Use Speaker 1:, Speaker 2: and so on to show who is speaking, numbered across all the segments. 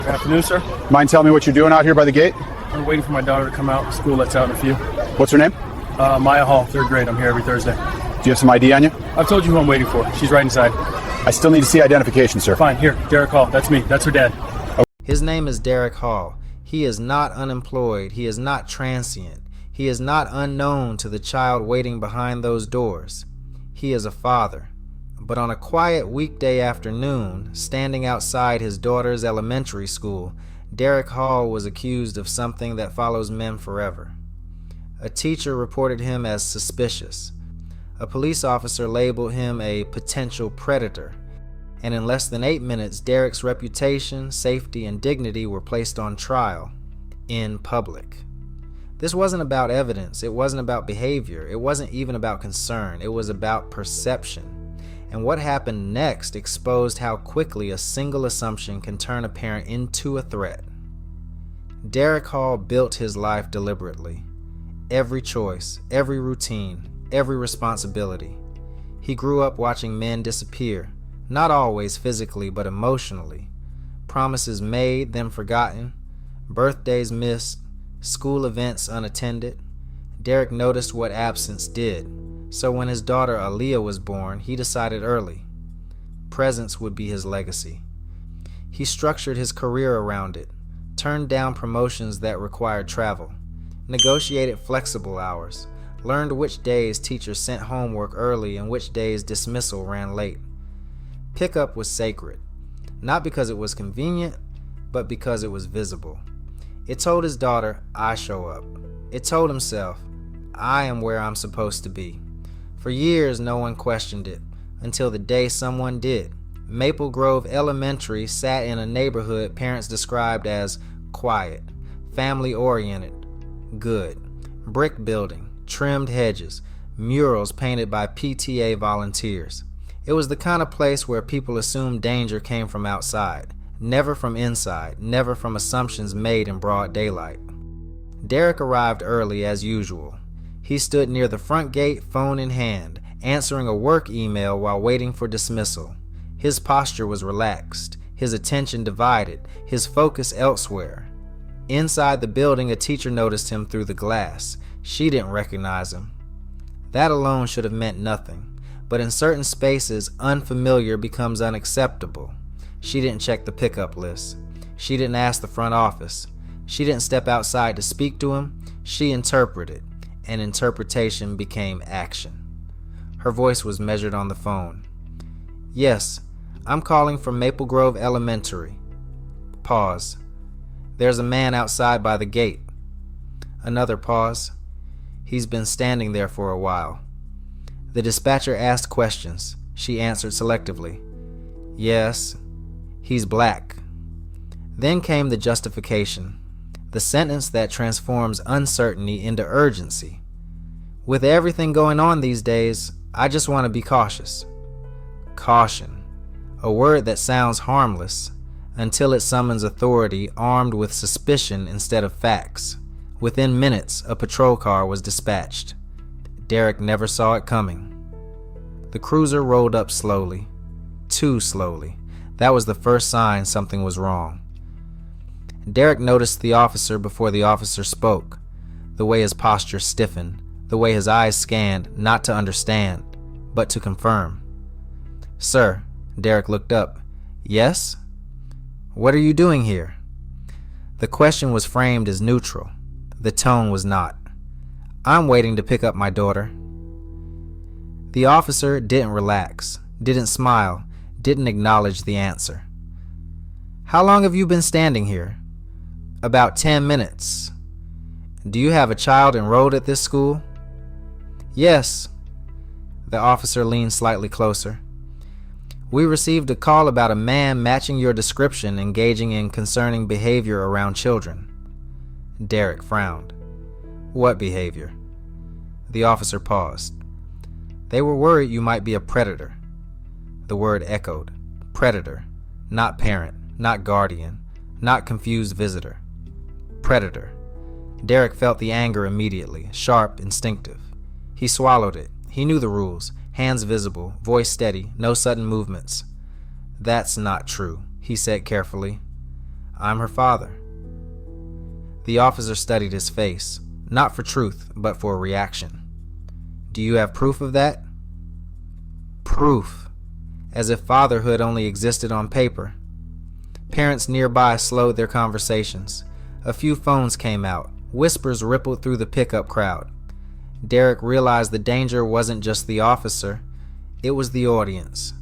Speaker 1: Good afternoon, sir.
Speaker 2: Mind telling me what you're doing out here by the gate?
Speaker 1: I'm waiting for my daughter to come out. School lets out in a few.
Speaker 2: What's her name?
Speaker 1: Maya Hall, 3rd grade. I'm here every Thursday.
Speaker 2: Do you have some ID on you?
Speaker 1: I've told you who I'm waiting for. She's right inside.
Speaker 2: I still need to see identification, sir.
Speaker 1: Fine, here, Derek Hall. That's me. That's her dad.
Speaker 3: His name is Derek Hall. He is not unemployed. He is not transient. He is not unknown to the child waiting behind those doors. He is a father. But on a quiet weekday afternoon, standing outside his daughter's elementary school, Derek Hall was accused of something that follows men forever. A teacher reported him as suspicious. A police officer labeled him a potential predator. And in less than 8 minutes, Derek's reputation, safety, and dignity were placed on trial in public. This wasn't about evidence. It wasn't about behavior. It wasn't even about concern. It was about perception. And what happened next exposed how quickly a single assumption can turn a parent into a threat. Derek Hall built his life deliberately. Every choice, every routine, every responsibility. He grew up watching men disappear, not always physically but emotionally. Promises made, then forgotten. Birthdays missed. School events unattended. Derek noticed what absence did. So when his daughter Aaliyah was born, he decided early. Presence would be his legacy. He structured his career around it, turned down promotions that required travel, negotiated flexible hours, learned which days teachers sent homework early and which days dismissal ran late. Pickup was sacred, not because it was convenient, but because it was visible. It told his daughter, I show up. It told himself, I am where I'm supposed to be. For years, no one questioned it, until the day someone did. Maple Grove Elementary sat in a neighborhood parents described as quiet, family-oriented, good. Brick building, trimmed hedges, murals painted by PTA volunteers. It was the kind of place where people assumed danger came from outside, never from inside, never from assumptions made in broad daylight. Derek arrived early as usual. He stood near the front gate, phone in hand, answering a work email while waiting for dismissal. His posture was relaxed, his attention divided, his focus elsewhere. Inside the building, a teacher noticed him through the glass. She didn't recognize him. That alone should have meant nothing, but in certain spaces, unfamiliar becomes unacceptable. She didn't check the pickup list. She didn't ask the front office. She didn't step outside to speak to him. She interpreted. And interpretation became action. Her voice was measured on the phone. Yes, I'm calling from Maple Grove Elementary. Pause. There's a man outside by the gate. Another pause. He's been standing there for a while. The dispatcher asked questions. She answered selectively. Yes, he's black. Then came the justification. The sentence that transforms uncertainty into urgency. With everything going on these days, I just want to be cautious. Caution, a word that sounds harmless until it summons authority armed with suspicion instead of facts. Within minutes, a patrol car was dispatched. Derek never saw it coming. The cruiser rolled up slowly, too slowly. That was the first sign something was wrong. Derek noticed the officer before the officer spoke, the way his posture stiffened, the way his eyes scanned, not to understand, but to confirm. Sir, Derek looked up. Yes? What are you doing here? The question was framed as neutral. The tone was not. I'm waiting to pick up my daughter. The officer didn't relax, didn't smile, didn't acknowledge the answer. How long have you been standing here? About 10 minutes. Do you have a child enrolled at this school? Yes. The officer leaned slightly closer. We received a call about a man matching your description engaging in concerning behavior around children. Derek frowned. What behavior? The officer paused. They were worried you might be a predator. The word echoed. Predator. Not parent, not guardian, not confused visitor. Predator. Derek felt the anger immediately, sharp, instinctive. He swallowed it. He knew the rules. Hands visible, voice steady, no sudden movements. That's not true, he said carefully. I'm her father. The officer studied his face, not for truth, but for a reaction. Do you have proof of that? Proof. As if fatherhood only existed on paper. Parents nearby slowed their conversations. A few phones came out. Whispers rippled through the pickup crowd. Derek realized the danger wasn't just the officer, it was the audience.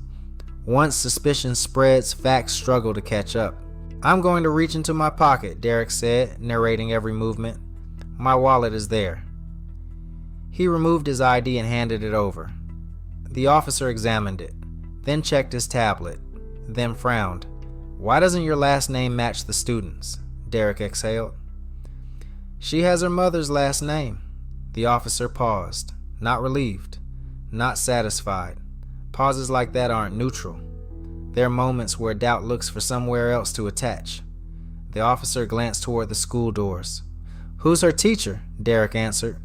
Speaker 3: Once suspicion spreads, facts struggle to catch up. I'm going to reach into my pocket, Derek said, narrating every movement. My wallet is there. He removed his ID and handed it over. The officer examined it, then checked his tablet, then frowned. Why doesn't your last name match the student's? Derek exhaled. She has her mother's last name. The officer paused, not relieved, not satisfied. Pauses like that aren't neutral. They're moments where doubt looks for somewhere else to attach. The officer glanced toward the school doors. Who's her teacher? Derek answered.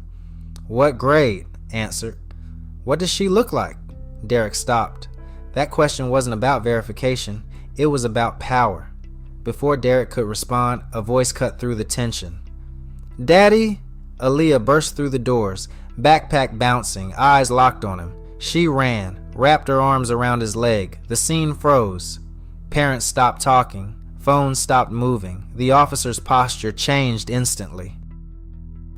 Speaker 3: What grade? Answered. What does she look like? Derek stopped. That question wasn't about verification. It was about power. Before Derek could respond, a voice cut through the tension. Daddy? Aaliyah burst through the doors, backpack bouncing, eyes locked on him. She ran, wrapped her arms around his leg. The scene froze. Parents stopped talking. Phones stopped moving. The officer's posture changed instantly.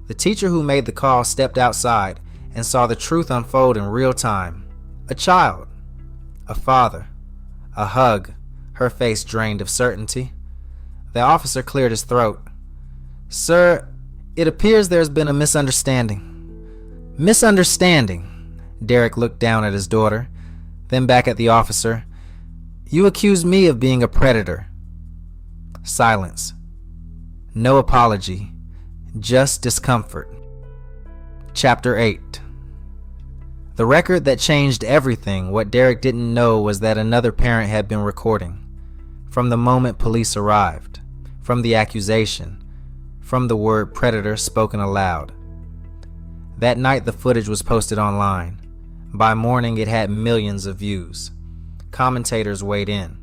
Speaker 3: The teacher who made the call stepped outside and saw the truth unfold in real time. A child. A father. A hug. Her face drained of certainty. The officer cleared his throat. Sir, it appears there's been a misunderstanding. Misunderstanding? Derek looked down at his daughter, then back at the officer. You accuse me of being a predator. Silence. No apology. Just discomfort. Chapter 8. The record that changed everything. What Derek didn't know was that another parent had been recording. From the moment police arrived. From the accusation. From the word predator spoken aloud. That night the footage was posted online. By morning it had millions of views. Commentators weighed in.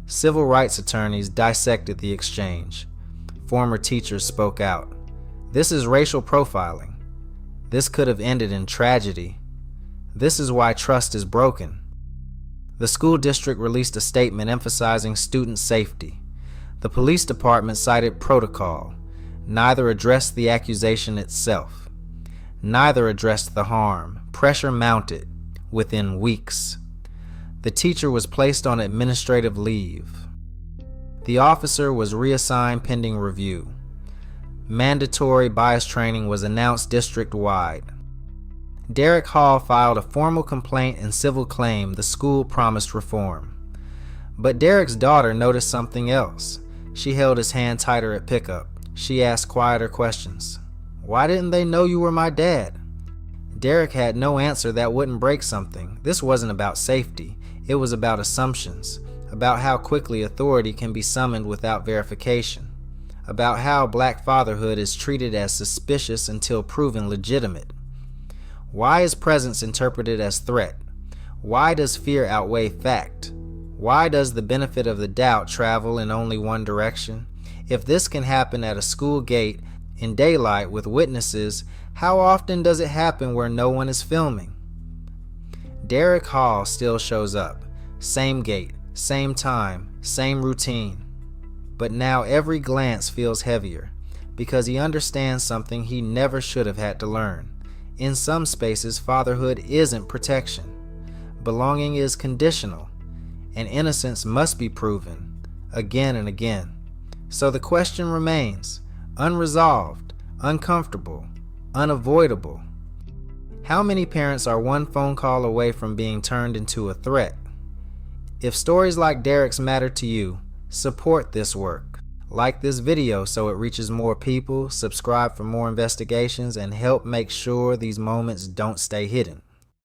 Speaker 3: Civil rights attorneys dissected the exchange. Former teachers spoke out. This is racial profiling. This could have ended in tragedy. This is why trust is broken. The school district released a statement emphasizing student safety. The police department cited protocol. Neither addressed the accusation itself. Neither addressed the harm. Pressure mounted. Within weeks, the teacher was placed on administrative leave. The officer was reassigned pending review. Mandatory bias training was announced district-wide. Derek Hall filed a formal complaint and civil claim the school promised reform. But Derek's daughter noticed something else. She held his hand tighter at pickup. She asked quieter questions. Why didn't they know you were my dad? Derek had no answer that wouldn't break something. This wasn't about safety. It was about assumptions, about how quickly authority can be summoned without verification, about how black fatherhood is treated as suspicious until proven legitimate. Why is presence interpreted as threat? Why does fear outweigh fact? Why does the benefit of the doubt travel in only one direction? If this can happen at a school gate in daylight with witnesses, how often does it happen where no one is filming? Derek Hall still shows up. Same gate, same time, same routine. But now every glance feels heavier because he understands something he never should have had to learn. In some spaces, fatherhood isn't protection. Belonging is conditional, and innocence must be proven again and again. So the question remains, unresolved, uncomfortable, unavoidable. How many parents are one phone call away from being turned into a threat? If stories like Derek's matter to you, support this work. Like this video so it reaches more people, subscribe for more investigations, and help make sure these moments don't stay hidden.